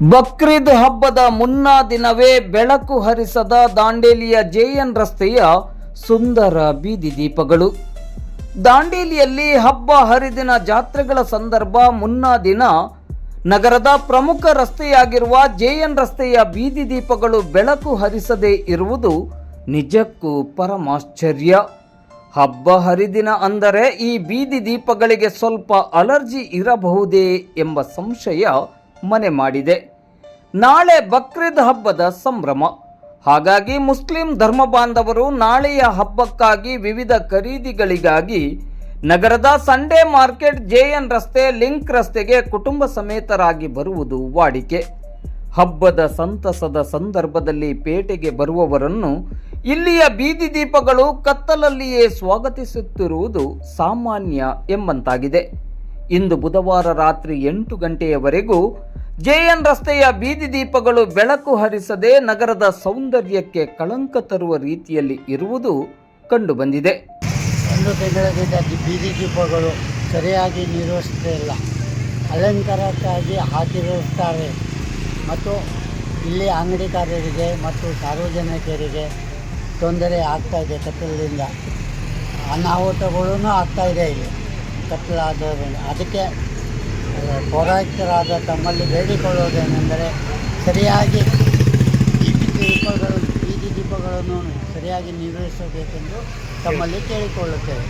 ಬಕ್ರೀದ್ ಹಬ್ಬದ ಮುನ್ನಾ ದಿನವೇ ಬೆಳಕು ಹರಿಸದ ದಾಂಡೇಲಿಯ ಜೆಎನ್ ರಸ್ತೆಯ ಸುಂದರ ಬೀದಿ ದೀಪಗಳು. ದಾಂಡೇಲಿಯಲ್ಲಿ ಹಬ್ಬ ಹರಿದಿನ ಜಾತ್ರೆಗಳ ಸಂದರ್ಭ ಮುನ್ನಾ ದಿನ ನಗರದ ಪ್ರಮುಖ ರಸ್ತೆಯಾಗಿರುವ ಜೆಎನ್ ರಸ್ತೆಯ ಬೀದಿ ದೀಪಗಳು ಬೆಳಕು ಹರಿಸದೇ ಇರುವುದು ನಿಜಕ್ಕೂ ಪರಮಾಶ್ಚರ್ಯ. ಹಬ್ಬ ಹರಿದಿನ ಅಂದರೆ ಈ ಬೀದಿ ದೀಪಗಳಿಗೆ ಸ್ವಲ್ಪ ಅಲರ್ಜಿ ಇರಬಹುದೇ ಎಂಬ ಸಂಶಯ ಮನೆ ಮಾಡಿದೆ. ನಾಳೆ ಬಕ್ರೀದ್ ಹಬ್ಬದ ಸಂಭ್ರಮ. ಹಾಗಾಗಿ ಮುಸ್ಲಿಂ ಧರ್ಮ ಬಾಂಧವರು ನಾಳೆಯ ಹಬ್ಬಕ್ಕಾಗಿ ವಿವಿಧ ಖರೀದಿಗಳಿಗಾಗಿ ನಗರದ ಸಂಡೇ ಮಾರ್ಕೆಟ್, ಜೆಎನ್ ರಸ್ತೆ, ಲಿಂಕ್ ರಸ್ತೆಗೆ ಕುಟುಂಬ ಸಮೇತರಾಗಿ ಬರುವುದು ವಾಡಿಕೆ. ಹಬ್ಬದ ಸಂತಸದ ಸಂದರ್ಭದಲ್ಲಿ ಪೇಟೆಗೆ ಬರುವವರನ್ನು ಇಲ್ಲಿಯ ಬೀದಿ ದೀಪಗಳು ಕತ್ತಲಲ್ಲಿಯೇ ಸ್ವಾಗತಿಸುತ್ತಿರುವುದು ಸಾಮಾನ್ಯ ಎಂಬಂತಾಗಿದೆ. ಇಂದು ಬುಧವಾರ ರಾತ್ರಿ 8 ಗಂಟೆಯವರೆಗೂ ಜೆಎನ್ ರಸ್ತೆಯ ಬೀದಿ ದೀಪಗಳು ಬೆಳಕು ಹರಿಸದೆ ನಗರದ ಸೌಂದರ್ಯಕ್ಕೆ ಕಳಂಕ ತರುವ ರೀತಿಯಲ್ಲಿ ಇರುವುದು ಕಂಡುಬಂದಿದೆ. ಒಂದು ತಿಂಗಳಿಂದ ಬೀದಿ ದೀಪಗಳು ಸರಿಯಾಗಿ ನಿರ್ವಹಿಸುತ್ತಿಲ್ಲ. ಅಲಂಕಾರಕ್ಕಾಗಿ ಹಾಕಿರುತ್ತಾರೆ ಮತ್ತು ಇಲ್ಲಿ ಅಂಗಡಿಕಾರರಿಗೆ ಮತ್ತು ಸಾರ್ವಜನಿಕರಿಗೆ ತೊಂದರೆ ಆಗ್ತಾಯಿದೆ. ಕತ್ತಲಿಂದ ಅನಾಹುತಗಳೂ ಆಗ್ತಾಯಿದೆ ಇಲ್ಲಿ ಕತ್ತಲಾದ್ದರಿಂದ. ಅದಕ್ಕೆ ಪೌರಾಯುಕ್ತರಾದ ತಮ್ಮಲ್ಲಿ ಬೇಡಿಕೊಳ್ಳುವುದೇನೆಂದರೆ ಸರಿಯಾಗಿ ಬೀದಿ ದೀಪಗಳನ್ನು ಸರಿಯಾಗಿ ನಿರ್ವಹಿಸಬೇಕೆಂದು ತಮ್ಮಲ್ಲಿ ಕೇಳಿಕೊಳ್ಳುತ್ತೇವೆ.